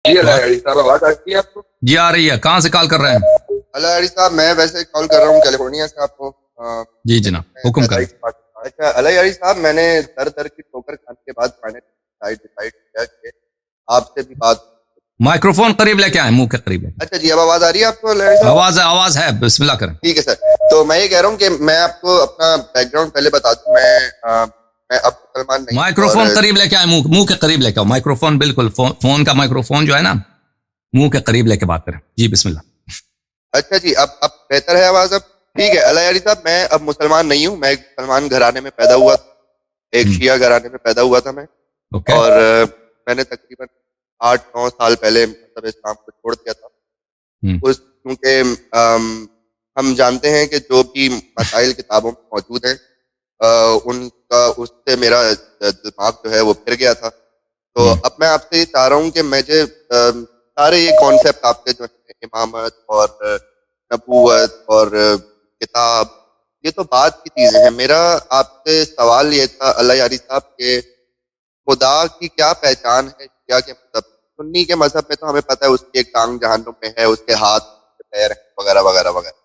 جی علی صاحب آواز آتی ہے آپ کو؟ جی آ رہی ہے. کہاں سے کال کر رہے ہیں؟ علی صاحب میں ویسے کال کر رہا ہوں کیلیفورنیا سے آپ کو. جی جناب حکم کریں. اچھا علی صاحب میں نے در کی ٹھوکر کھانے کے بعد ڈیسائیڈ کیا کہ آپ سے بھی بات. مائکروفون قریب لے کے آئیں, منہ کے قریب لے. اچھا جی اب آواز آ رہی ہے آپ کو علی صاحب؟ آواز ہے, بسم اللہ کریں. ٹھیک ہے سر. تو میں یہ کہہ رہا ہوں کہ میں آپ کو اپنا بیک گراؤنڈ پہلے بتا دوں. میں اب مسلمان نہیں. مائکروفون قریب لے کے آئیں, منہ کے قریب لے کے آؤ. مائکروفون بالکل فون کا مائکروفون جو ہے نا, منہ کے قریب لے کے بات کریں. جی بسم اللہ. اچھا جی اب بہتر ہے آواز اب؟ ٹھیک ہے. علی صاحب میں اب مسلمان نہیں ہوں. میں ایک مسلمان گھرانے میں پیدا ہوا تھا, ایک شیعہ گھرانے میں پیدا ہوا تھا میں. اور میں نے تقریباً 8-9 سال پہلے مطلب اسلام کو چھوڑ دیا تھا. کیونکہ ہم جانتے ہیں کہ جو بھی مسائل کتابوں میں موجود ہیں ان کا اس سے میرا دماغ جو ہے وہ پھر گیا تھا. تو اب میں آپ سے یہ چاہ رہا ہوں کہ مجھے سارے یہ کانسیپٹ آپ کے جو ہے امامت اور نبوت اور کتاب, یہ تو بات کی چیزیں ہیں. میرا آپ سے سوال یہ تھا علی صاحب کہ خدا کی کیا پہچان ہے شیعہ کے مذہب؟ سنی کے مذہب میں تو ہمیں پتہ ہے اس کی ایک ٹانگ جہنم میں ہے, اس کے ہاتھ پیر وغیرہ وغیرہ وغیرہ.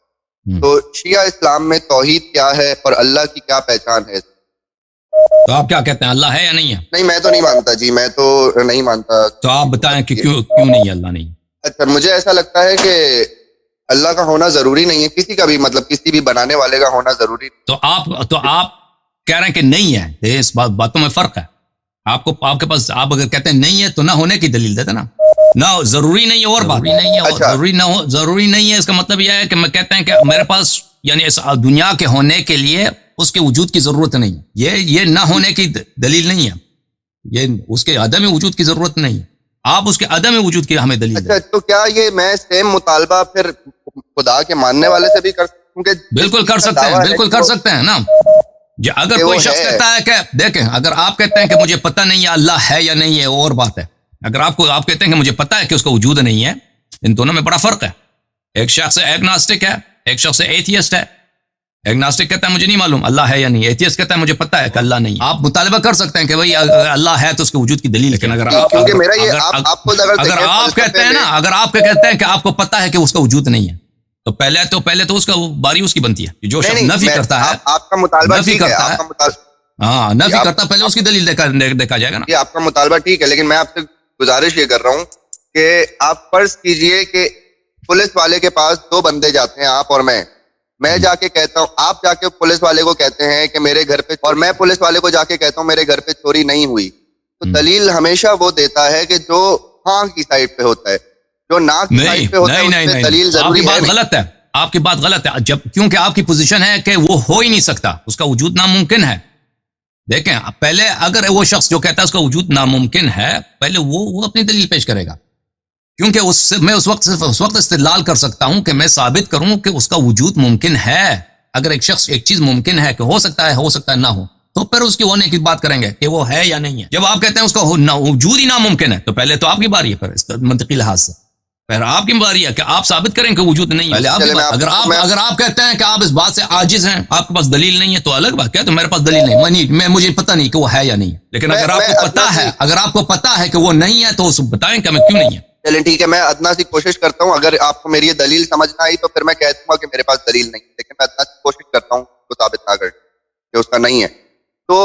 تو شیعہ اسلام میں توحید کیا ہے اور اللہ کی کیا پہچان ہے؟ تو آپ کیا کہتے ہیں, اللہ ہے یا نہیں ہے؟ نہیں میں تو نہیں مانتا جی, میں تو نہیں مانتا. تو آپ بتائیں کہ کیوں نہیں ہے, اللہ نہیں؟ اچھا مجھے ایسا لگتا ہے کہ اللہ کا ہونا ضروری نہیں ہے, کسی کا بھی مطلب کسی بھی بنانے والے کا ہونا ضروری نہیں. تو آپ کہہ رہے ہیں کہ نہیں ہے, اس باتوں میں فرق ہے. آپ کے پاس آپ اگر کہتے ہیں نہیں ہے تو نہ ہونے کی دلیل دیتے نا. نہ ضروری نہیں ہے اور بات نہیں ہے, ضروری نہیں ہے. اس کا مطلب یہ ہے کہ میں کہتے ہیں کہ میرے پاس یعنی اس دنیا کے ہونے کے لیے اس کے وجود کی ضرورت نہیں ہے. یہ نہ ہونے کی دلیل نہیں ہے, یہ اس کے عدم وجود کی ضرورت نہیں ہے. آپ اس کے عدم وجود کی ہمیں دلیل. اچھا تو کیا یہ میں سیم مطالبہ پھر خدا کے ماننے والے سے بھی کر سکوں؟ بالکل کر سکتے ہیں نا. اگر کوئی شخص کہتا ہے کہ دیکھیں, اگر آپ کہتے ہیں کہ مجھے پتہ نہیں ہے اللہ ہے یا نہیں ہے اور بات ہے. اگر آپ کہتے ہیں کہ مجھے پتہ ہے کہ اس کا وجود نہیں ہے, ان دونوں میں بڑا فرق ہے. ایک شخص ایگناسٹک ہے, ایک شخص ایتھیسٹ ہے. ایگناسٹک کہتا ہے مجھے نہیں معلوم اللہ ہے یا نہیں, ایتھیسٹ کہتا ہے مجھے پتہ ہے کہ اللہ نہیں. آپ مطالبہ کر سکتے ہیں کہ بھئی اللہ ہے تو اس کے وجود کی دلیل. لیکن اگر آپ کہتے ہیں نا, اگر آپ کہتے ہیں کہ آپ کو پتہ ہے کہ اس کا وجود نہیں ہے, تو پہلے تو اس کا باری اس کی بنتی ہے. جو شخص نفی کرتا ہے, آپ کا مطالبہ نفی کرتا ہے, ہاں نفی کرتا, پہلے اس کی دلیل دیکھا جائے گا نا. آپ کا مطالبہ ٹھیک ہے, لیکن میں آپ سے گزارش یہ کر رہا ہوں کہ آپ فرض کیجئے کہ پولیس والے کے پاس 2 بندے جاتے ہیں, آپ اور میں جا کے کہتا ہوں, آپ جا کے پولیس والے کو کہتے ہیں کہ میرے گھر پہ, اور میں پولیس والے کو جا کے کہتا ہوں میرے گھر پہ چوری نہیں ہوئی. تو دلیل ہمیشہ وہ دیتا ہے کہ جو ہاں کی سائڈ پہ ہوتا ہے, جو نہ کی سائڈ پہ ہوتا ہے اس پہ دلیل ضروری ہے. آپ کی بات غلط ہے, کیونکہ آپ کی پوزیشن ہے کہ وہ ہو ہی نہیں سکتا, اس کا وجود ناممکن ہے. دیکھیں پہلے اگر وہ شخص جو کہتا ہے اس کا وجود ناممکن ہے, پہلے وہ اپنی دلیل پیش کرے گا. کیونکہ میں اس وقت استدلال کر سکتا ہوں کہ میں ثابت کروں کہ اس کا وجود ممکن ہے. اگر ایک چیز ممکن ہے کہ ہو سکتا ہے نہ ہو, تو پھر اس کی ہونے کی بات کریں گے کہ وہ ہے یا نہیں ہے. جب آپ کہتے ہیں اس کا وجود ہی ناممکن ہے, تو پہلے تو آپ کی باری ہے. پھر منطقی لحاظ سے پھر آپ کی باری ہے کہ آپ ثابت کریں کہ وجود نہیں ہے. اگر آپ کہتے ہیں کہ آپ اس بات سے عاجز ہیں, آپ کے پاس دلیل نہیں ہے, تو الگ بات ہے, تو میرے پاس دلیل نہیں, مجھے پتہ نہیں کہ وہ ہے یا نہیں. لیکن اگر آپ کو پتہ ہے کہ وہ نہیں ہے, تو بتائیں کہ میں کیوں نہیں ہے. چلیں ٹھیک ہے, میں ادنا سی کوشش کرتا ہوں. اگر آپ کو میری یہ دلیل سمجھ نہ آئی تو پھر میں کہہ دوں گا کہ میرے پاس دلیل نہیں, لیکن میں ادنا سی کوشش کرتا ہوں تو ثابت نہ کریں کہ اس کا نہیں ہے. تو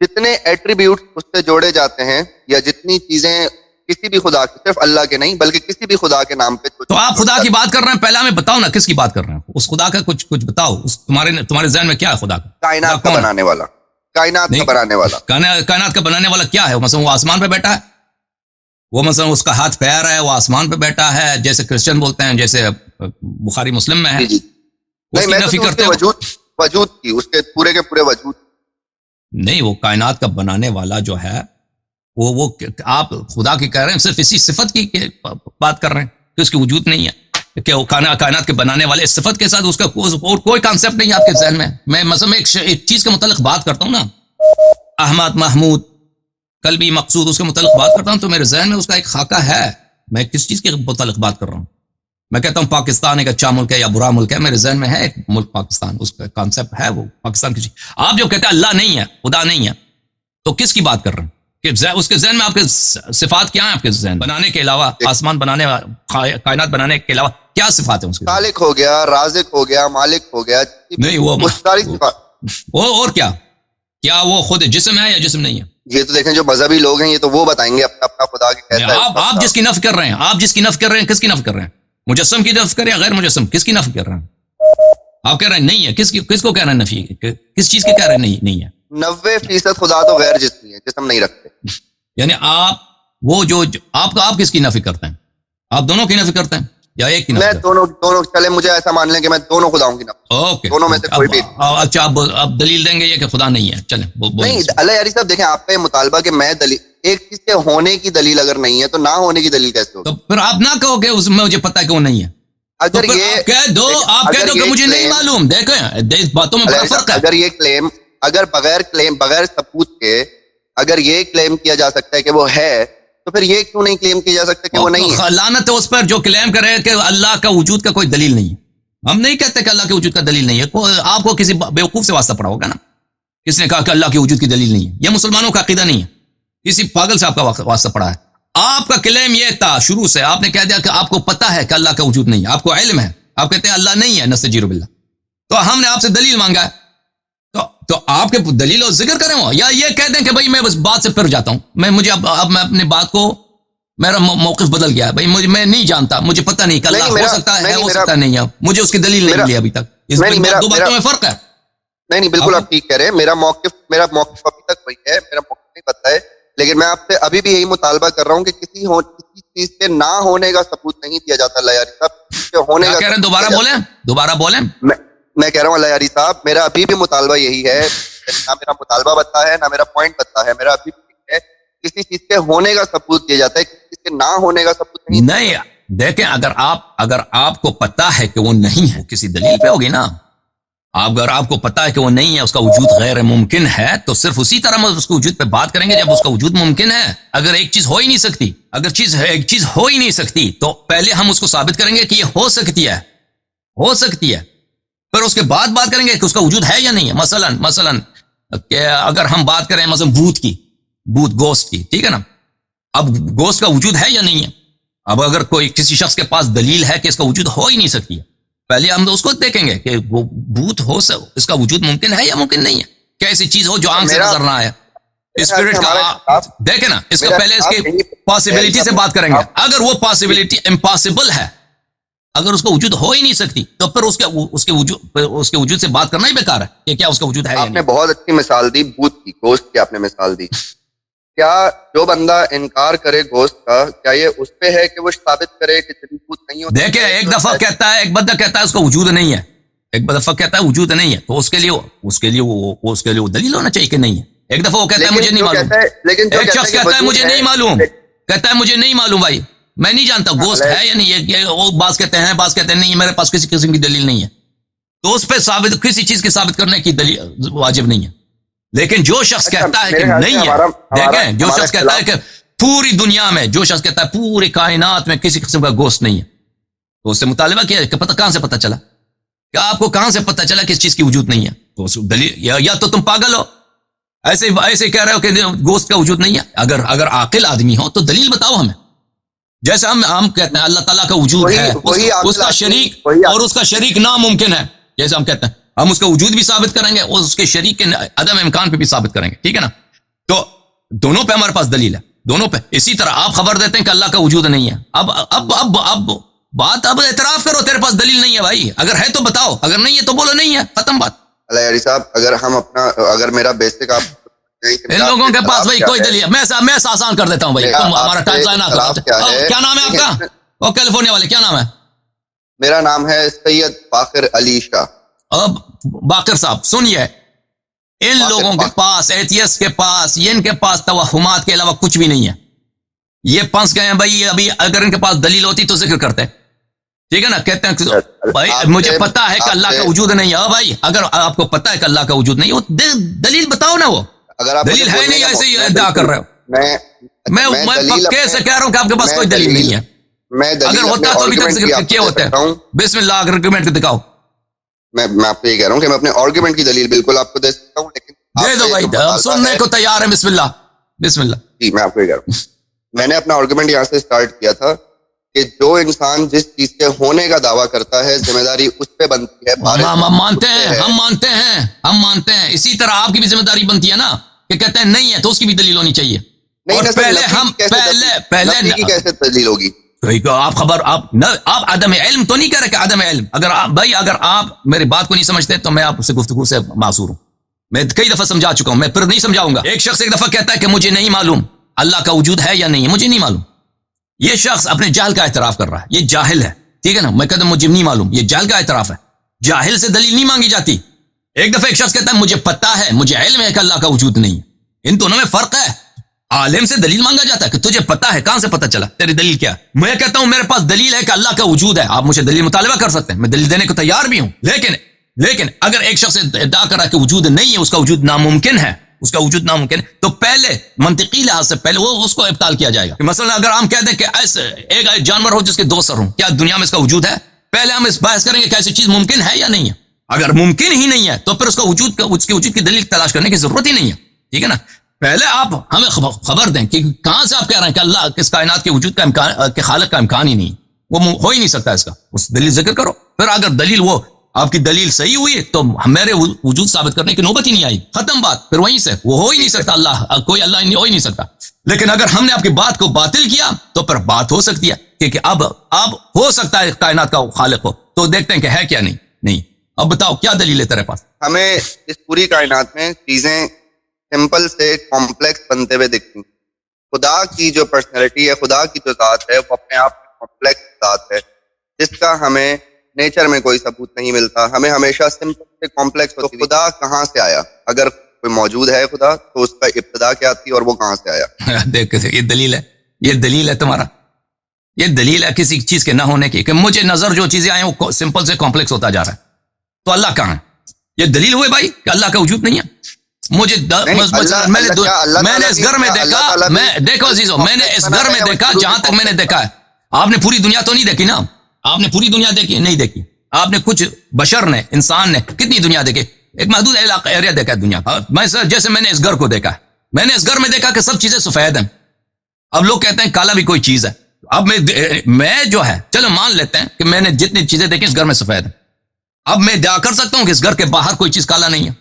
جتنے ایٹریبیوٹ اس سے جوڑے جاتے ہیں, یا جتنی چیزیں کسی بھی خدا کی, صرف اللہ کے نہیں بلکہ کسی بھی خدا کے نام پہ, تو آپ خدا کی بات کر رہے ہیں, پہلے ہمیں بتاؤ نا کس کی بات کر رہے ہیں. اس خدا کا کچھ بتاؤ, تمہارے ذہن میں کیا ہے خدا کا؟ کائنات کا بنانے والا. کائنات کا بنانے والا کیا ہے؟ مثلا وہ آسمان پہ بیٹھا ہے, وہ مثلا اس کا ہاتھ پیر ہے, وہ آسمان پہ بیٹھا ہے, جیسے کرسچن بولتے ہیں, جیسے بخاری مسلم میں ہے. وجود کی, اس کے پورے وجود نہیں. وہ کائنات کا بنانے والا جو ہے, وہ آپ خدا کی کہہ رہے ہیں, صرف اسی صفت کی بات کر رہے ہیں کہ اس کی وجود نہیں ہے, کہ وہ کائنات کے بنانے والے اس صفت کے ساتھ اس کا اور کوئی کانسیپٹ نہیں ہے آپ کے ذہن میں. میں مثلا ایک چیز کے متعلق بات کرتا ہوں نا, احمد محمود قلبی مقصود, اس کے متعلق بات کرتا ہوں, تو میرے ذہن میں اس کا ایک خاکہ ہے. میں کس چیز کے متعلق بات کر رہا ہوں؟ میں کہتا ہوں پاکستان ایک اچھا ملک ہے یا برا ملک ہے, میرے ذہن میں ہے ایک ملک پاکستان, اس کا کانسیپٹ ہے وہ پاکستان کی چیز. آپ جو کہتے ہیں اللہ نہیں ہے, خدا نہیں ہے, تو کس کی بات کر رہے ہیں؟ کہ اس کے ذہن میں آپ کے صفات کیا ہیں؟ آپ کے ذہن بنانے کے علاوہ، آسمان بنانے، کائنات بنانے کے علاوہ کیا صفات ہیں اس کے؟ خالق ہو گیا، رازق ہو گیا، مالک ہو گیا، نہیں وہ ساری صفات. اور کیا وہ خود جسم ہے یا جسم نہیں ہے؟ یہ تو دیکھیں جو مذہبی لوگ ہیں یہ تو وہ بتائیں گے اپنا خدا کے کیسا ہے. آپ جس کی نفی کر رہے ہیں، آپ جس کی نفی کر رہے ہیں، کس کی نفی کر رہے ہیں؟ مجسم کی نفی کر رہے ہیں، غیر مجسم، کس کی نفی کر رہے ہیں؟ آپ کہہ رہے ہیں نہیں ہے، کس کو کہہ رہے ہیں نفی؟ کس چیز کی کہہ رہے ہیں نہیں ہے؟ 90% خدا تو غیر جسمی ہے، جسم نہیں رکھتے. یعنی آپ وہ جو آپ کس کی نفی کرتے ہیں؟ آپ دونوں کی نفی کرتے ہیں یا ایک کی نفی؟ میں دونوں چلے مجھے ایسا مان لیں کہ میں دونوں خداؤں کی نفی. اوکے، دونوں میں سے کوئی بھی. اچھا آپ دلیل دیں گے یہ کہ خدا نہیں ہے؟ چلیں نہیں اللہ یاری صاحب دیکھیں آپ کا یہ مطالبہ کہ میں دلیل ایک چیز کے ہونے کی دلیل اگر نہیں ہے تو نہ ہونے کی دلیل کیسے ہوگی؟ تو پھر آپ نہ کہو کہ اس میں مجھے پتا ہے کہ وہ نہیں ہے. اگر یہ آپ کہہ دو کہ مجھے نہیں معلوم. دیکھیں اس باتوں میں بڑا فرق ہے. اگر یہ کلیم اگر بغیر ثبوت کے اگر یہ کلیم کیا جا سکتا ہے کہ وہ ہے تو پھر یہ کیوں نہیں کلیم کیا جا سکتا کہ وہ نہیں ہے؟ لعنت ہے اس پر جو کلیم کرے کہ اللہ کا وجود کا کوئی دلیل نہیں ہے. ہم نہیں کہتے کہ اللہ کے وجود کا دلیل نہیں ہے. آپ کو کسی بیوقوف سے واسطہ پڑا ہوگا نا، کس نے کہا کہ اللہ کے وجود کی دلیل نہیں ہے. یہ مسلمانوں کا عقیدہ نہیں ہے، کسی پاگل سے آپ کا واسطہ پڑا ہے. آپ کا کلیم یہ تھا شروع سے، آپ نے کہہ دیا کہ آپ کو پتا ہے کہ اللہ کا وجود نہیں ہے، آپ کو علم ہے، آپ کہتے ہیں اللہ نہیں ہے، نستجیر باللہ. تو ہم نے آپ سے دلیل مانگا ہے، تو آپ کے دلیل اور ذکر کریں ہو، یا یہ کہہ دیں کہ بھائی میں بس بات سے پھر جاتا ہوں، میں اپنے بات کو، میرا موقف بدل گیا ہے بھائی، میں نہیں جانتا، مجھے پتہ نہیں کہ اللہ ہو سکتا ہے، ہو سکتا نہیں ہے، مجھے اس کی دلیل نہیں ملی ابھی تک. اس میں دو باتوں میں فرق ہے. نہیں بالکل آپ ٹھیک کہہ رہے ہیں. میرا موقف ابھی تک وہی ہے، میرا موقف نہیں پتہ ہے، لیکن میں آپ سے ابھی بھی یہی مطالبہ کر رہا ہوں کہ کسی چیز کے نہ ہونے کا ثبوت نہیں دیا جاتا. اللہ یاری صاحب ہونے کا دوبارہ بولیں. میں کہہ رہا ہوں اللہ یاری صاحب میرا ابھی بھی مطالبہ یہی ہے، نہ میرا مطالبہ بتا ہے نہ میرا پوائنٹ بتا ہے، میرا ابھی بھی ہے کسی چیز کے ہونے کا ثبوت دیا جاتا ہے، کسی چیز کے نہ ہونے کا ثبوت نہیں. دیکھیں اگر آپ کو پتا ہے کہ وہ نہیں ہے، کسی دلیل پہ ہوگی نا. اگر آپ کو پتا ہے کہ وہ نہیں ہے، اس کا وجود غیر ممکن ہے، تو صرف اسی طرح اس کے وجود پہ بات کریں گے جب اس کا وجود ممکن ہے. اگر ایک چیز ہو ہی نہیں سکتی، ایک چیز ہو ہی نہیں سکتی، تو پہلے ہم اس کو ثابت کریں گے کہ یہ ہو سکتی ہے، پھر اس کے بعد بات کریں گے کہ اس کا وجود ہے یا نہیں ہے. مثلا کہ اگر ہم بات کریں مثلا بھوت گوسٹ کی، ٹھیک ہے نا، اب گوسٹ کا وجود ہے یا نہیں ہے. اب اگر کسی شخص کے پاس دلیل ہے کہ اس کا وجود ہو ہی نہیں سکتی ہے، پہلے ہم تو اس کو دیکھیں گے کہ وہ بھوت اس کا وجود ممکن ہے یا ممکن نہیں ہے. کیسی چیز ہو جو آنکھ سے نظر نہ آئے، اسپرٹ کا دیکھیں نا، اس کا پہلے اس کی پاسبلٹی سے بات کریں گے. اگر وہ پاسبلٹی امپاسبل ہے، اگر اس کا وجود ہو ہی نہیں سکتی، تو پھر اس کے وجود سے بات کرنا ہی بیکار ہے کہ کیا اس کا وجود ہے. آپ نے بہت اچھی مثال دی بھوت کی، گوشت کی آپ نے مثال دی. کیا جو بندہ انکار کرے گوشت کا، کیا یہ اس پہ ہے کہ وہ ثابت کرے کہ بھوت نہیں ہوتا؟ دیکھیں ایک دفعہ کہتا ہے، ایک بندہ کہتا ہے اس کا وجود نہیں ہے، ایک دفعہ کہتا ہے وجود نہیں ہے، تو اس کے لیے وہ دلیل ہونا چاہیے کہ نہیں ہے. ایک دفعہ وہ کہتا ہے مجھے نہیں معلوم، ایک شخص کہتا ہے مجھے نہیں معلوم، مجھے نہیں معلوم بھائی، میں نہیں جانتا گوشت ہے یا نہیں. وہ بعض کہتے ہیں نہیں، میرے پاس کسی قسم کی دلیل نہیں ہے، تو اس پہ ثابت کسی چیز کے ثابت کرنے کی دلیل واجب نہیں ہے. لیکن جو شخص کہتا ہے کہ نہیں ہے، دیکھیں جو شخص کہتا ہے کہ پوری دنیا میں، جو شخص کہتا ہے پوری کائنات میں کسی قسم کا گوشت نہیں ہے، تو اس سے مطالبہ کیا کہ کہاں سے پتہ چلا، کیا آپ کو کہاں سے پتہ چلا کہ اس چیز کی وجود نہیں ہے؟ تو دلیل یا تو تم پاگل ہو، ایسے کہہ رہے ہو کہ گوشت کا وجود نہیں ہے. اگر عاقل آدمی ہو تو دلیل بتاؤ ہمیں. جیسے ہم کہتے ہیں اللہ تعالیٰ کا وجود ہے، اس کا شریک اور اس کا شریک ناممکن ہے، جیسے ہم کہتے ہیں ہم اس کا وجود بھی ثابت کریں گے اور اس کے شریک کے عدم امکان پہ بھی ثابت کریں گے، ٹھیک ہے نا. تو دونوں پہ ہمارے پاس دلیل ہے، دونوں پہ. اسی طرح آپ خبر دیتے ہیں کہ اللہ کا وجود نہیں ہے. اب بات اعتراف کرو تیرے پاس دلیل نہیں ہے بھائی، اگر ہے تو بتاؤ، اگر نہیں ہے تو بولو نہیں ہے، ختم بات. اللہ یاری صاحب اگر میرا بیسک آپ ان لوگوں کے پاس بھائی کوئی دلیل، میں آسان کر دیتا ہوں بھائی، تم ہمارا ٹائم ضائع نہ کرو. کیا نام ہے آپ کا؟ وہ کیلیفورنیا والے کیا نام ہے؟ میرا نام ہے سید باقر علی شاہ. اب باقر صاحب سنیے، ان لوگوں کے پاس، ایتھیسٹ کے پاس، ان کے پاس توہمات کے علاوہ کچھ بھی نہیں ہے. یہ پھنس گئے ہیں بھائی. ابھی اگر ان کے پاس دلیل ہوتی تو ذکر کرتے، ٹھیک ہے نا. کہتے ہیں بھائی مجھے پتا ہے کہ اللہ کا وجود نہیں ہے. بھائی اگر آپ کو پتا ہے کہ اللہ کا وجود نہیں ہے، دلیل بتاؤ نا. وہ دلیل ہے نہیں، ایسے ہی ادعا کر رہے ہو. میں پکے سے کہہ رہا ہوں کہ آپ کے پاس کوئی دلیل نہیں ہے. اگر ہوتا تو ابھی تک ذکر کیا ہوتا ہے. بسم اللہ اگر آرگومنٹ دکھاؤ. میں آپ کو یہ کہہ رہا ہوں کہ میں اپنے آرگومنٹ کی دلیل بالکل آپ کو دے سکتا ہوں، لیکن دے دو بھائی، سننے کو تیار ہے. بسم اللہ. جی میں آپ کو یہ کہہ رہا ہوں, میں نے اپنا آرگومنٹ یہاں سے اسٹارٹ کیا تھا کہ جو انسان جس چیز کے ہونے کا دعویٰ کرتا ہے ذمہ داری اس پہ بنتی ہے. ہم مانتے ہیں اسی طرح آپ کی بھی ذمہ داری بنتی ہے نا, کہ کہتے ہیں نہیں ہے تو اس کی بھی دلیل ہونی چاہیے. اور پہلے کیسے دلیل ہوگی؟ آپ عدم علم تو نہیں کہہ رہے کہ عدم علم. اگر آپ میری بات کو نہیں سمجھتے تو میں آپ سے گفتگو سے معذور ہوں. میں کئی دفعہ سمجھا چکا ہوں, میں پھر نہیں سمجھاؤں گا. ایک شخص ایک دفعہ کہتا ہے کہ مجھے نہیں معلوم اللہ کا وجود ہے یا نہیں ہے, مجھے نہیں معلوم. یہ شخص اپنے جہل کا اعتراف کر رہا ہے, یہ جاہل ہے, ٹھیک ہے نا. میں کہتا ہوں مجھے نہیں معلوم, یہ جہل کا اعتراف ہے. جاہل سے دلیل نہیں مانگی جاتی. ایک دفعہ ایک شخص کہتا ہے مجھے پتہ ہے, مجھے علم ہے کہ اللہ کا وجود نہیں ہے. ان دونوں میں فرق ہے. عالم سے دلیل مانگا جاتا ہے کہ تجھے پتہ ہے, کہاں سے پتہ چلا, تیری دلیل کیا ہے. میں کہتا ہوں میرے پاس دلیل ہے کہ اللہ کا وجود ہے, آپ مجھے دلیل مطالبہ کر سکتے ہیں, میں دلیل دینے کو تیار بھی ہوں. لیکن اگر ایک شخص ادعا کرا کہ وجود نہیں ہے, اس کا وجود ناممکن ہے, تو پہلے منطقی لحاظ سے پہلے وہ اس کو ابطال کیا جائے گا. مثلا اگر ہم کہہ دیں کہ ایسے ایک جانور ہو جس کے 2 سر ہوں, کیا دنیا میں اس کا وجود ہے؟ پہلے ہم اس بحث کریں گے کہ ایسی چیز ممکن ہے یا نہیں ہے. اگر ممکن ہی نہیں ہے تو پھر اس کے وجود کی دلیل تلاش کرنے کی ضرورت ہی نہیں ہے, ٹھیک ہے نا. پہلے آپ ہمیں خبر دیں کہ کہاں سے آپ کہہ رہے ہیں کہ اللہ کس کائنات کے وجود کا امکان, کہ خالق کا امکان ہی نہیں, وہ ہو ہی نہیں سکتا اس کا. اس دلیل ذکر کرو. پھر اگر دلیل وہ آپ کی دلیل صحیح ہوئی تو میرے وجود ثابت کرنے کی نوبت ہی نہیں آئی, ختم بات. پھر وہیں سے وہ ہو ہی نہیں سکتا, کوئی اللہ ہو ہی نہیں سکتا. لیکن اگر ہم نے آپ کی بات کو باطل کیا تو پھر بات ہو سکتی ہے کہ اب ہو سکتا ہے کائنات کا خالق ہو, تو دیکھتے ہیں کہ ہے کیا نہیں. اب بتاؤ کیا دلیل ہے تیرے پاس؟ ہمیں اس پوری کائنات میں چیزیں سمپل سے کمپلیکس بنتے ہوئے دکھتی. خدا کی جو پرسنالٹی ہے, خدا کی جو ذات ہے, وہ اپنے آپ میں کمپلیکس ذات ہے جس کا ہمیں نیچر میں کوئی ثبوت نہیں ملتا. ہمیں ہمیشہ سمپل سے کمپلیکس. تو خدا کہاں سے آیا؟ اگر کوئی موجود ہے خدا تو اس کا ابتدا کیا تھی اور وہ کہاں سے آیا؟ دیکھ یہ دلیل ہے تمہارا, یہ دلیل ہے کسی چیز کے نہ ہونے کی, کہ مجھے نظر جو چیزیں آئیں وہ سمپل سے کمپلیکس ہوتا جا رہا ہے. تو اللہ کہاں ہے؟ یہ دلیل ہوئے بھائی کہ اللہ کا وجود نہیں ہے. مجھے میں نے اس گھر میں دیکھا, دیکھو عزیزو, میں نے اس گھر میں دیکھا, جہاں تک میں نے دیکھا ہے. آپ نے پوری دنیا تو نہیں دیکھی نا, آپ نے پوری دنیا دیکھی نہیں دیکھی. آپ نے کچھ بشر نے, انسان نے کتنی دنیا دیکھی؟ ایک محدود علاقہ ایریا دیکھا ہے دنیا. جیسے میں نے اس گھر کو دیکھا, میں نے اس گھر میں دیکھا کہ سب چیزیں سفید ہیں. اب لوگ کہتے ہیں کالا بھی کوئی چیز ہے. اب میں جو ہے چلو مان لیتے ہیں کہ میں نے جتنی چیزیں دیکھی اس گھر میں سفید ہے. اب میں دعا کر سکتا ہوں کہ اس گھر کے باہر کوئی چیز کالا نہیں ہے.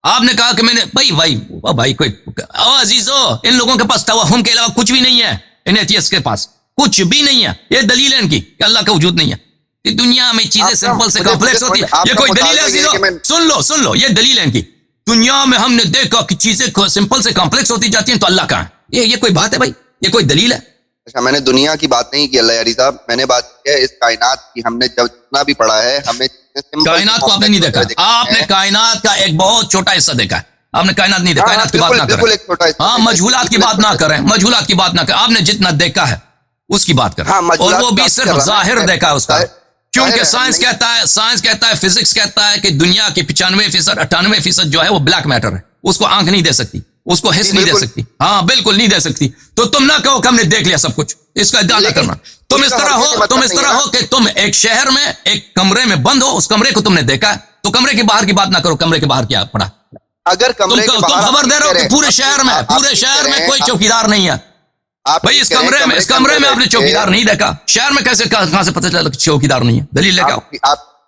آپ نے کہا کہ میں نے بھائی کوئی عزیزو, ان لوگوں کے پاس توہم کے علاوہ کچھ بھی نہیں ہے. ان ایتھیسٹ کے پاس کچھ بھی نہیں ہے. یہ دلیل ہے ان کی کہ اللہ کا وجود نہیں ہے, کہ دنیا میں چیزیں سمپل سے کمپلیکس ہوتی ہے. یہ کوئی دلیل ہے عزیزو؟ سن لو, یہ دلیل ہے ان کی. دنیا میں ہم نے دیکھا کہ چیزیں سمپل سے کمپلیکس ہوتی جاتی ہیں, تو اللہ کہاں ہے؟ یہ کوئی بات ہے بھائی؟ یہ کوئی دلیل ہے؟ اچھا, میں نے دنیا کی بات نہیں کی اللہ یاری صاحب, میں نے بات کی ہے اس کائنات کی. ہم نے جتنا بھی پڑھا ہے, ہمیں کائنات کو آپ نے نہیں دیکھا. آپ نے کائنات کا ایک بہت چھوٹا حصہ دیکھا ہے. آپ نے کائنات نہیں دیکھا. کائنات کی بات نہ کریں. ہاں, مجہولات کی بات نہ کریں, مجہولات کی بات نہ کریں. آپ نے جتنا دیکھا ہے اس کی بات کریں, اور وہ بھی صرف ظاہر دیکھا ہے اس کا. کیونکہ سائنس کہتا ہے, فزکس کہتا ہے کہ دنیا کے 95%, 98% جو ہے وہ بلیک میٹر ہے. اس کو آنکھ نہیں دے سکتی, اس کو حس نہیں دے سکتی. ہاں بالکل نہیں دے سکتی. تو تم نہ کہو کہ ہم نے دیکھ لیا سب کچھ, اس کا ادعا نہ کرنا. تم اس طرح ہو کہ تم ایک شہر میں ایک کمرے میں بند ہو, اس کمرے کو تم نے دیکھا ہے, تو کمرے کے باہر کی بات نہ کرو. کمرے کے باہر کیا پڑا؟ اگر تم خبر دے رہے ہو کہ پورے شہر میں کوئی چوکیدار نہیں ہے. بھائی اس کمرے میں آپ نے چوکیدار نہیں دیکھا. شہر میں کہاں سے پتہ چلا کہ چوکیدار نہیں ہے؟ دلیل لے کے آؤ.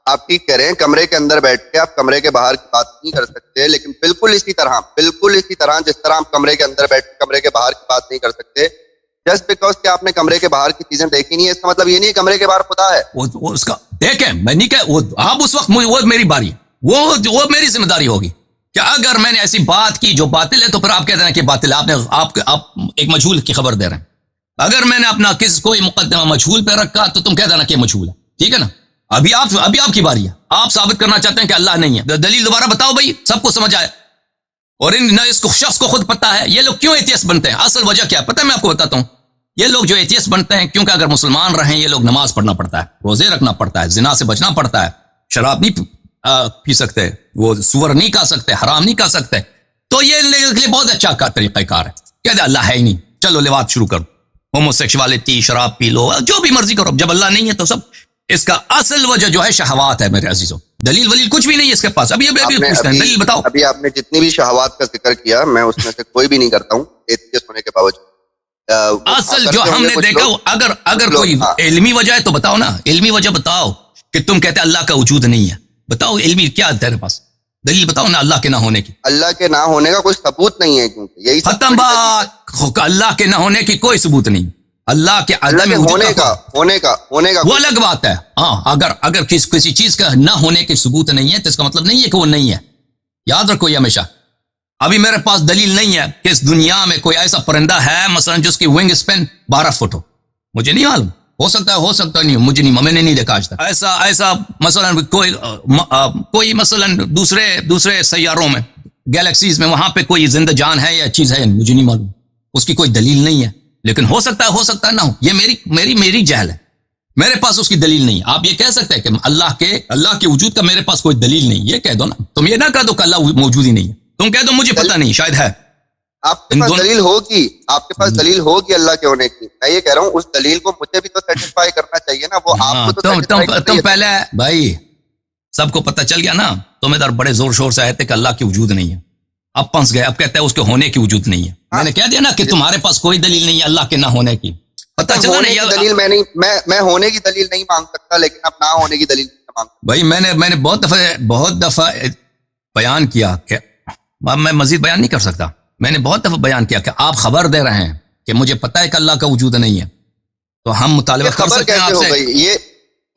آپ ٹھیک کہہ رہے ہیں, کمرے کے اندر بیٹھ کے آپ کمرے کے باہر کی بات نہیں کر سکتے, لیکن بالکل اسی طرح جس طرح آپ کمرے کے اندر بیٹھ کے کمرے کے باہر کی بات نہیں کر سکتے, جسٹ بیکاز کہ آپ نے کمرے کے باہر کی چیزیں دیکھی نہیں ہے, اس کا مطلب یہ نہیں کمرے کے باہر خدا ہے. وہ اس کا دیکھیں, میں نہیں کہ آپ اس وقت وہ میری باری ہے, وہ میری ذمہ داری ہوگی کہ اگر میں نے ایسی بات کی جو باطل ہے تو پھر آپ کہہ رہے ہیں کہ باطل ہے. آپ ایک مجہول کی خبر دے رہے ہیں. اگر میں نے اپنا کوئی مقدمہ مجہول پہ رکھا تو تم کہہ دینا کہ مجہول ہے, ٹھیک ہے نا. ابھی آپ کی باری ہے, آپ ثابت کرنا چاہتے ہیں کہ اللہ نہیں ہے. دلیل دوبارہ بتاؤ بھائی, سب کو سمجھ آئے. اور اس شخص کو خود پتا ہے یہ لوگ کیوں ایتھیسٹ بنتے ہیں. اصل وجہ کیا پتہ ہے, میں آپ کو بتاتا ہوں. یہ لوگ جو ایتھیسٹ بنتے ہیں کیونکہ اگر مسلمان رہیں یہ لوگ نماز پڑھنا پڑتا ہے, روزے رکھنا پڑتا ہے, زنا سے بچنا پڑتا ہے, شراب نہیں پی سکتے, وہ سور نہیں کھا سکتے, حرام نہیں کھا سکتے. تو یہ لیے بہت اچھا طریقہ کار ہے. کہتے اللہ ہے ہی نہیں, چلو لواط شروع کرو, ہومو سیکشوالٹی, شراب پی لو, جو بھی مرضی کرو. جب اللہ نہیں ہے تو سب. اس کا اصل وجہ جو ہے شہوات ہے میرے عزیزوں. دلیل ولیل کچھ بھی نہیں ہے اس کے پاس. ابھی پوچھتے ہیں دلیل بتاؤ. ابھی آپ نے جتنی بھی شہوات کا ذکر کیا میں اس میں سے کوئی بھی نہیں کرتا ہوں ایتھیسٹ ہونے کے باوجود. اصل جو ہم نے دیکھا اگر کوئی علمی وجہ ہے تو بتاؤ نا, علمی وجہ بتاؤ کہ تم کہتے اللہ کا وجود نہیں ہے. بتاؤ علمی کیا ہے تیرے پاس, دلیل بتاؤ نا اللہ کے نہ ہونے کی. اللہ کے نہ ہونے کا کوئی ثبوت نہیں ہے, کیونکہ یہی ختم بات. اللہ کے نہ ہونے کی کوئی ثبوت نہیں. اللہ کے عدم ہونے کا وہ الگ بات ہے. ہاں اگر کسی چیز کا نہ ہونے کی ثبوت نہیں ہے تو اس کا مطلب نہیں ہے کہ وہ نہیں ہے. یاد رکھو یہ ہمیشہ. ابھی میرے پاس دلیل نہیں ہے کہ اس دنیا میں کوئی ایسا پرندہ ہے مثلا جس کی ونگ اسپین 12 فٹ ہو. مجھے نہیں معلوم, ہو سکتا نہیں, مجھے نہیں, میں نے نہیں دیکھا آج تک ایسا مثلا کوئی مثلا دوسرے سیاروں میں گیلیکسیز میں وہاں پہ کوئی زندہ جان ہے یا چیز ہے, مجھے نہیں معلوم. اس کی کوئی دلیل نہیں ہے, لیکن ہو سکتا ہے نہ ہو. یہ میری جہل ہے, میرے پاس اس کی دلیل نہیں. آپ یہ کہہ سکتے ہیں کہ اللہ کے وجود کا میرے پاس کوئی دلیل نہیں, یہ کہہ دو نا. تم یہ نہ کہہ دو کہ اللہ موجود ہی نہیں ہے, تم کہہ دو مجھے پتہ نہیں, شاید ہے. آپ کے پاس دلیل ہوگی اللہ کے ہونے کی. میں یہ کہہ رہا ہوں اس دلیل کو مجھے بھی تو سیٹسفائی کرنا چاہیے نا. وہ آپ کو تم پہلے بھائی سب کو پتہ چل گیا نا. تم ادھر بڑے زور شور سے آئے تھے کہ اللہ کی وجود نہیں ہے, اب پنس گئے, اب کہتے ہیں اس کے ہونے کی وجود نہیں ہے. میں نے کہہ دیا نا کہ تمہارے پاس کوئی دلیل نہیں ہے اللہ کے نہ ہونے کی. پتہ چلا نا دلیل میں ہونے کی دلیل نہیں مانگ سکتا, لیکن اب نہ ہونے کی دلیل مانگ. بھائی میں نے بہت دفعہ بیان کیا کہ میں مزید بیان نہیں کر سکتا. میں نے بہت دفعہ بیان کیا کہ آپ خبر دے رہے ہیں کہ مجھے پتہ ہے کہ اللہ کا وجود نہیں ہے, تو ہم مطالبہ کر سکتے ہیں آپ سے. یہ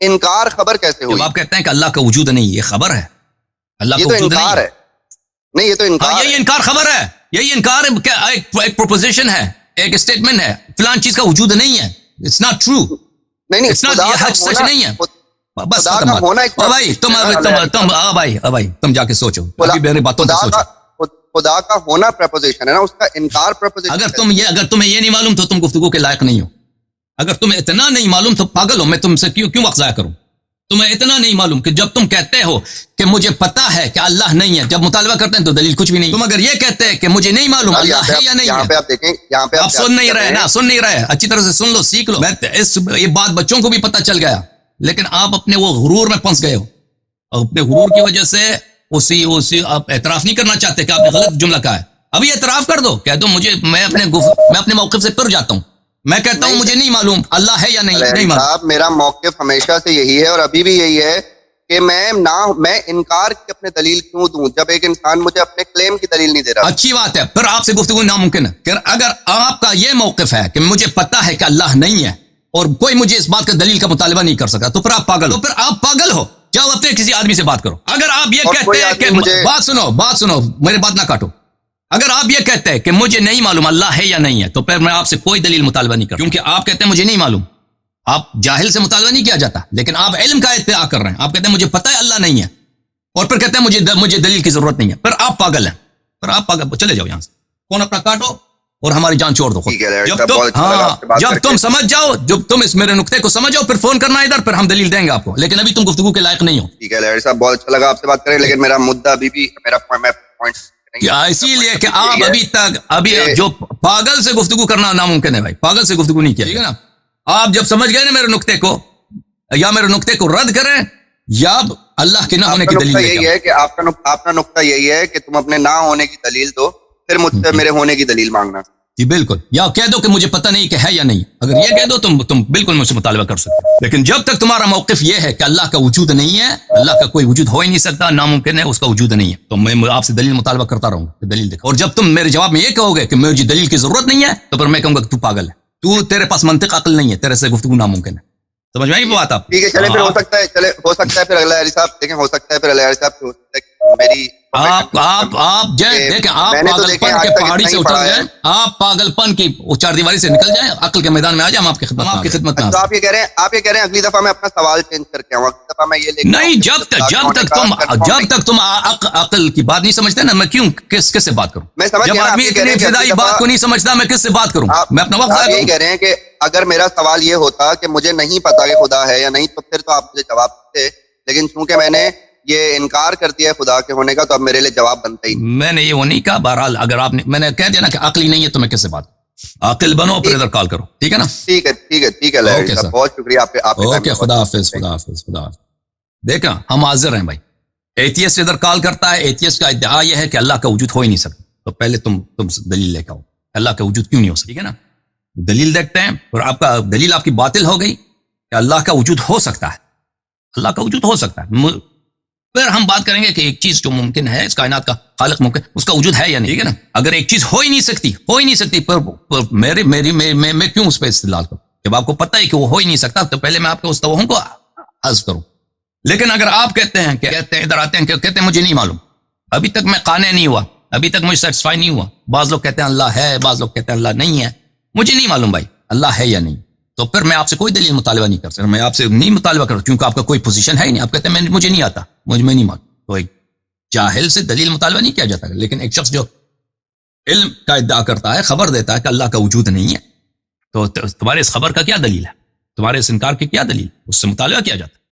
انکار خبر کیسے ہوئی؟ آپ کہتے ہیں کہ اللہ کا وجود نہیں, یہ خبر ہے. اللہ کا وجود نہیں ہے. نہیں, یہ تو انکار یہی انکار خبر ہے. یہی انکار ایک پروپوزیشن ہے, ایک اسٹیٹمنٹ ہے, فلان چیز کا وجود نہیں ہے. It's not true. نہیں, سچ نہیں ہے. بس بھائی تم جا کے سوچو, ابھی میری باتوں پہ سوچو. خدا کا ہونا پریپوزیشن ہے نا, اس کا انکار پریپوزیشن. اگر تمہیں یہ نہیں معلوم تو تم گفتگو کے لائق نہیں ہو. اگر تمہیں اتنا نہیں معلوم تو پاگل ہو. میں تم سے کیوں وقت ضائع کروں؟ تمہیں اتنا نہیں معلوم کہ جب تم کہتے ہو کہ مجھے پتا ہے کہ اللہ نہیں ہے, جب مطالبہ کرتے ہیں تو دلیل کچھ بھی نہیں. تم اگر یہ کہتے ہیں کہ مجھے نہیں معلوم اللہ ہے یا نہیں ہے, آپ دیکھیں یہاں پہ آپ سن نہیں رہے, اچھی طرح سے سن لو, سیکھ لو. یہ بات بچوں کو بھی پتہ چل گیا, لیکن آپ اپنے وہ غرور میں پھنس گئے ہو. اپنے غرور کی وجہ سے اسی آپ اعتراف نہیں کرنا چاہتے کہ آپ نے غلط جملہ کہا ہے. ابھی اعتراف کر دو, کہہ دو مجھے, میں اپنے موقف سے پھر جاتا ہوں. میں کہتا ہوں مجھے نہیں معلوم اللہ ہے یا نہیں معلوم. میرا موقف ہمیشہ سے یہی ہے اور ابھی بھی یہی ہے کہ میں انکار کی اپنے دلیل کیوں دوں جب ایک انسان مجھے اپنے کلیم کی دلیل نہیں دے رہا. اچھی بات ہے, پھر آپ سے گفتگو ناممکن ہے. کہ اگر آپ کا یہ موقف ہے کہ مجھے پتا ہے کہ اللہ نہیں ہے اور کوئی مجھے اس بات کا دلیل کا مطالبہ نہیں کر سکتا, تو پھر آپ پاگل ہو. جاؤ اپنے کسی آدمی سے بات کرو. اگر آپ یہ کہتے ہیں کہ بات سنو میرے بات نہ کاٹو. اگر آپ یہ کہتے ہیں کہ مجھے نہیں معلوم اللہ ہے یا نہیں ہے, تو پھر میں آپ سے کوئی دلیل مطالبہ نہیں کروں, کیونکہ آپ کہتے ہیں مجھے نہیں معلوم. آپ جاہل سے مطالبہ نہیں کیا جاتا, لیکن آپ علم کا ادعا کر رہے ہیں. آپ کہتے ہیں مجھے پتہ ہے اللہ نہیں ہے, اور پھر کہتے ہیں مجھے دلیل کی ضرورت نہیں ہے. پھر آپ پاگل ہیں. پھر آپ پاگل, چلے جاؤ یہاں سے, فون اپنا کاٹو اور ہماری جان چھوڑ دو. جب تم سمجھ جاؤ, جب تم اس میرے نقطے کو سمجھ جاؤ, پھر فون کرنا ادھر, پھر ہم دلیل دیں گے آپ کو. لیکن ابھی تم گفتگو کے لائق نہیں ہو. ٹھیک ہے لہری صاحب, بہت اچھا لگا آپ سے بات کریں, لیکن میرا مدعا ابھی میرا پوائنٹس اسی لیے کہ آپ ابھی جو پاگل سے گفتگو کرنا ناممکن ہے. بھائی پاگل سے گفتگو نہیں کیا, ٹھیک ہے نا. آپ جب سمجھ گئے نا میرے نقطے کو, یا میرے نقطے کو رد کریں یا اللہ کے نہ ہونے کی دلیل. یہی ہے کہ آپ کا نقطہ یہی ہے کہ تم اپنے نہ ہونے کی دلیل دو, پھر مجھ سے میرے ہونے کی دلیل مانگنا. جی بالکل, یا کہہ دو کہ مجھے پتہ نہیں کہ ہے یا نہیں. اگر یہ کہہ دو تم بالکل مجھ سے مطالبہ کر سکتے ہو. لیکن جب تک تمہارا موقف یہ ہے کہ اللہ کا وجود نہیں ہے, اللہ کا کوئی وجود ہو ہی نہیں سکتا, ناممکن ہے, اس کا وجود نہیں ہے, تو میں آپ سے دلیل مطالبہ کرتا رہوں گا, دلیل دکھا. اور جب تم میرے جواب میں یہ کہو گے کہ مجھے دلیل کی ضرورت نہیں ہے, تو پھر میں کہوں گا کہ تو پاگل ہے, تیرے پاس منطق عقل نہیں ہے, تیرے سے گفتگو ناممکن ہے. سمجھ میں آئی بات آپ؟ ٹھیک ہے, چلے پھر ہو سکتا ہے پھر اگلا علی صاحب دیکھیں, ہو سکتا ہے پھر اگلا علی صاحب میری آپ دیکھیں, آپ پاگلپن کے پہاڑی سے اتر جائیں, آپ پاگلپن کی چار دیواری سے نکل جائیں, عقل کے میدان میں آ جائیں, ہم آپ کی خدمت میں. تو آپ یہ کہہ رہے ہیں اگلی دفعہ میں اپنا سوال چینج کر کے آؤں, اگلی دفعہ میں یہ نہیں, جب تک تم عقل کی بات نہیں سمجھتے نا, میں کیوں کس سے بات کروں؟ جب آدمی اتنی ابتدائی بات کو نہیں سمجھتا, میں کس سے بات کروں؟ میں اپنا وقت یہی کہہ رہے ہیں کہ اگر میرا سوال یہ ہوتا کہ مجھے نہیں پتا کہ خدا ہے یا نہیں, تو پھر تو آپ مجھے جواب دیتے, لیکن چونکہ میں نے یہ انکار کر دیا خدا کے ہونے کا, تو اب میرے لیے جواب بنتا ہی نہیں. میں نے یہ وہ نہیں کہا. بہرحال اگر آپ نے, میں نے کہہ دیا نا کہ عقل ہی نہیں ہے, تو میں کس سے بات کروں؟ عقل بنو, پھر ادھر کال کرو, ٹھیک ہے نا. ٹھیک ہے, بہت شکریہ آپ. اوکے, خدا حافظ. دیکھا, ہم حاضر ہیں بھائی, ایتھیسٹ ادھر کال کرتا ہے, ایتھیسٹ کا ادعا یہ ہے کہ اللہ کا وجود ہو ہی نہیں سکتا, تو پہلے تم دلیل لے کے آؤ اللہ کا وجود کیوں نہیں ہو سکتا, ٹھیک ہے نا. دلیل دیکھتے ہیں, اور آپ کا دلیل آپ کی باطل ہو گئی کہ اللہ کا وجود ہو سکتا ہے, اللہ کا وجود ہو سکتا ہے. پھر ہم بات کریں گے کہ ایک چیز جو ممکن ہے, اس کائنات کا خالق ممکن, اس کا وجود ہے یا نہیں, ٹھیک ہے نا. اگر ایک چیز ہو ہی نہیں سکتی میں کیوں اس پہ استدلال کروں؟ جب آپ کو پتہ ہے کہ وہ ہو ہی نہیں سکتا تو پہلے میں آپ کے اس توہم کو حذف کروں. لیکن اگر آپ کہتے ہیں ادھر آتے ہیں کہتے ہیں مجھے نہیں معلوم, ابھی تک میں قانع نہیں ہوا, ابھی تک مجھے سیٹسفائی نہیں ہوا, بعض لوگ کہتے ہیں اللہ ہے, بعض لوگ کہتے ہیں اللہ نہیں ہے, مجھے نہیں معلوم بھائی اللہ ہے یا نہیں, تو پھر میں آپ سے کوئی دلیل مطالبہ نہیں کر سکتا, میں آپ سے نہیں مطالبہ کروں کیونکہ آپ کا کوئی پوزیشن ہے ہی نہیں. آپ کہتے ہیں مجھے نہیں آتا, مجھ میں نہیں معلوم. تو ایک جاہل سے دلیل مطالبہ نہیں کیا جاتا, لیکن ایک شخص جو علم کا ادعا کرتا ہے, خبر دیتا ہے کہ اللہ کا وجود نہیں ہے, تو تمہارے اس خبر کا کیا دلیل ہے, تمہارے اس انکار کی کیا دلیل, اس سے مطالبہ کیا جاتا ہے.